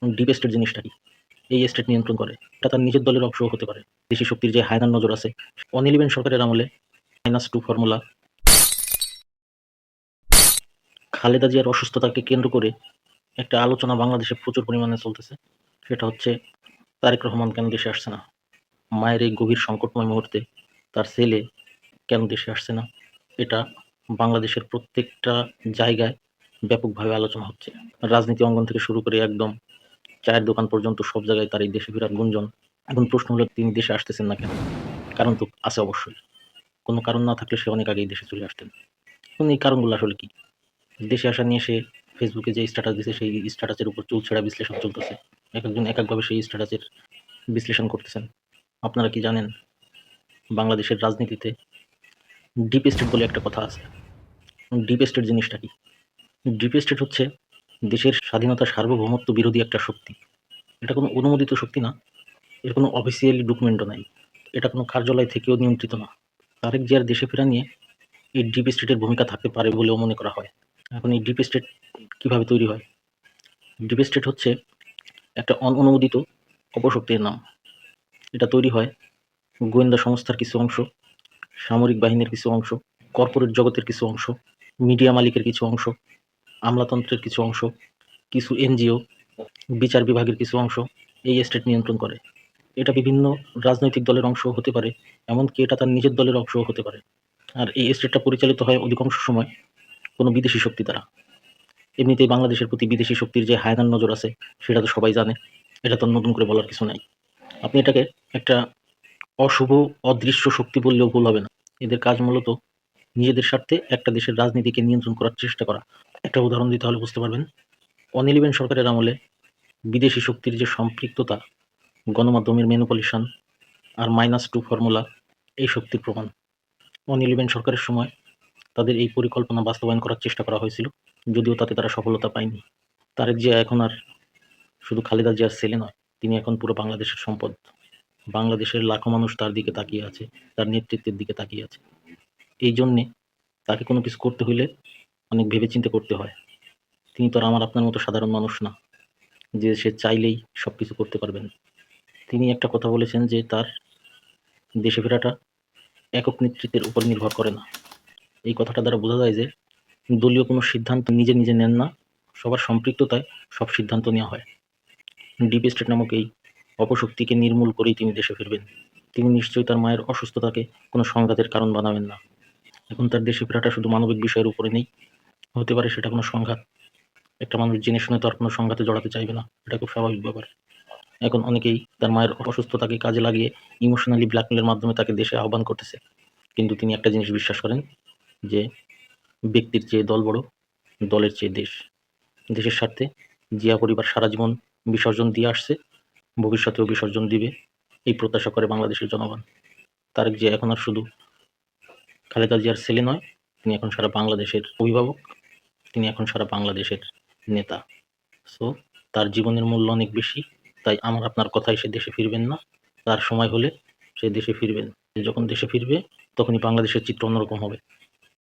Deep state জিনিসটা কি? এই স্টেট নিয়ন্ত্রণ করে। এটা তার নিজের দলের অংশও হতে পারে। দেশি শক্তির যে হায়নার নজর আছে, অনিল সরকারের আমলে -2 ফর্মুলা, খালেদা জিয়ার অসুস্থতাকে কেন্দ্র করে একটা আলোচনা বাংলাদেশে প্রচুর পরিমাণে চলতেছে। সেটা হচ্ছে তারেক রহমান কেন দেশে আসছে না? মায়ের এই গভীর সংকটময় মুহূর্তে তার ছেলে কেন দেশে আসছে না? এটা বাংলাদেশের প্রত্যেকটা জায়গায় ব্যাপকভাবে আলোচনা হচ্ছে। রাজনীতি অঙ্গন থেকে শুরু করে একদম চায়ের দোকান পর্যন্ত সব জায়গায় তার এই দেশে ফেরার গুঞ্জন। এখন প্রশ্ন হলো তিনি দেশে আসতেছেন না কেন? কারণ তো আছে অবশ্যই। কোনো কারণ না থাকলে সে অনেক আগেই দেশে চলে আসতেন। এখন এই কারণগুলো আসলে কি? দেশে আসা নিয়ে সে ফেসবুকে যে স্ট্যাটাস দিছে সেই স্ট্যাটাসের উপর চুলছেড়া বিশ্লেষণ চলতেছে। একেকজন একেকভাবে সেই স্ট্যাটাসের বিশ্লেষণ করতেছেন। আপনারা কি জানেন বাংলাদেশের রাজনীতিতে ডিপ স্টেট বলে একটা কথা আছে। ডিপ স্টেট জিনিসটা কি? ডিপ স্টেট হচ্ছে দেশের স্বাধীনতা সার্বভৌমত্ব বিরোধী একটা শক্তি। এটা কোনো অনুমোদিত শক্তি না। এর কোনো অফিসিয়ালি ডকুমেন্টও নাই। এটা কোনো কার্যালয় থেকেও নিয়ন্ত্রিত না। তারেক জিয়ার দেশে ফেরা নিয়ে এই ডিপ স্টেটের ভূমিকা থাকতে পারে বলেও মনে করা হয়। এখন এই ডিপ স্টেট কিভাবে তৈরি হয়? ডিপ স্টেট হচ্ছে একটা অননুমোদিত অপশক্তির নাম। এটা তৈরি হয় গোয়েন্দা সংস্থার কিছু অংশ, সামরিক বাহিনীর কিছু অংশ, কর্পোরেট জগতের কিছু অংশ, মিডিয়া মালিকের কিছু অংশ, আমলাতন্ত্রের কিছু অংশ, কিছু এনজিও, বিচার বিভাগের কিছু অংশ এই স্টেট নিয়ন্ত্রণ করে। এটা বিভিন্ন রাজনৈতিক দলের অংশও হতে পারে, এমনকি এটা তার নিজের দলের অংশও হতে পারে। আর এই স্টেটটা পরিচালিত হয় অধিকাংশ সময় কোনো বিদেশি শক্তি দ্বারা। এমনিতেই বাংলাদেশের প্রতি বিদেশি শক্তির যে হায়নার নজর আছে সেটা তো সবাই জানে। এটা তো নতুন করে বলার কিছু নাই। আপনি এটাকে একটা অশুভ অদৃশ্য শক্তি বললেও ভুল হবে না। এদের কাজ মূলত নিজেদের স্বার্থে একটা দেশের রাজনীতিকে নিয়ন্ত্রণ করার চেষ্টা করা। একটা উদাহরণ দিতে হলে বুঝতে পারবেন। অনিল সরকারের আমলে বিদেশি শক্তির যে সম্পৃক্ততা, গণমাধ্যমের ম্যানিপুলেশন আর -2 ফর্মুলা এই শক্তির প্রমাণ। অনিল সরকারের সময় তাদের এই পরিকল্পনা বাস্তবায়ন করার চেষ্টা করা হয়েছিল, যদিও তাতে তারা সফলতা পায়নি। তারেক জিয়া এখন আর শুধু খালেদা জিয়ার ছেলে নয়, তিনি এখন পুরো বাংলাদেশের সম্পদ। বাংলাদেশের লাখো মানুষ তার দিকে তাকিয়ে আছে, তার নেতৃত্বের দিকে তাকিয়ে আছে। এই জন্যে তাকে কোনো কিছু করতে হইলে অনেক ভেবেচিন্তে করতে হয়। তিনি তো আর আমার আপনার মতো সাধারণ মানুষ না, যে সে চাইলেই সবকিছু করতে পারবেন। তিনি একটা কথা বলেছেন যে তার দেশে ফেরাটা একক নেতৃত্বের উপর নির্ভর করে না। এই কথাটা দ্বারা বোঝা যায় যে দলীয় কোনো সিদ্ধান্ত নিজে নিজে নেন না, সবার সম্পৃক্ততায় সব সিদ্ধান্ত নেওয়া হয়। ডিপ স্টেট নামক এই অপশক্তিকে নির্মূল করেই তিনি দেশে ফিরবেন। তিনি নিশ্চয়ই তার মায়ের অসুস্থতাকে কোনো সংঘাতের কারণ বানাবেন না। এখন তার দেশে ফেরাটা শুধু মানবিক বিষয়ের উপরে নেই, হতে পারে সেটা কোনো সংঘাত। একটা মানুষ জেনে শুনে তো আর কোনো সংঘাতে জড়াতে চাইবে না, এটা খুব স্বাভাবিক ব্যাপার। এখন অনেকেই তার মায়ের অসুস্থতাকে কাজে লাগিয়ে ইমোশনালি ব্ল্যাকমেলের মাধ্যমে তাকে দেশে আহ্বান করতেছে। কিন্তু তিনি একটা জিনিস বিশ্বাস করেন যে ব্যক্তির চেয়ে দল বড়, দলের চেয়ে দেশ। দেশের স্বার্থে জিয়া পরিবার সারা জীবন বিসর্জন দিয়ে আসছে, ভবিষ্যতেও বিসর্জন দিবে, এই প্রত্যাশা করে বাংলাদেশের জনগণ। তারেক জিয়া এখন আর শুধু খালেদা জিয়ার ছেলে নয়, তিনি এখন সারা বাংলাদেশের অভিভাবক, তিনি এখন সারা বাংলাদেশের নেতা। সো তার জীবনের মূল্য অনেক বেশি, তাই আমার আপনার কথায় সে দেশে ফিরবেন না। তার সময় হলে সে দেশে ফিরবেন। যখন দেশে ফিরবে তখনই বাংলাদেশের চিত্র অন্যরকম হবে।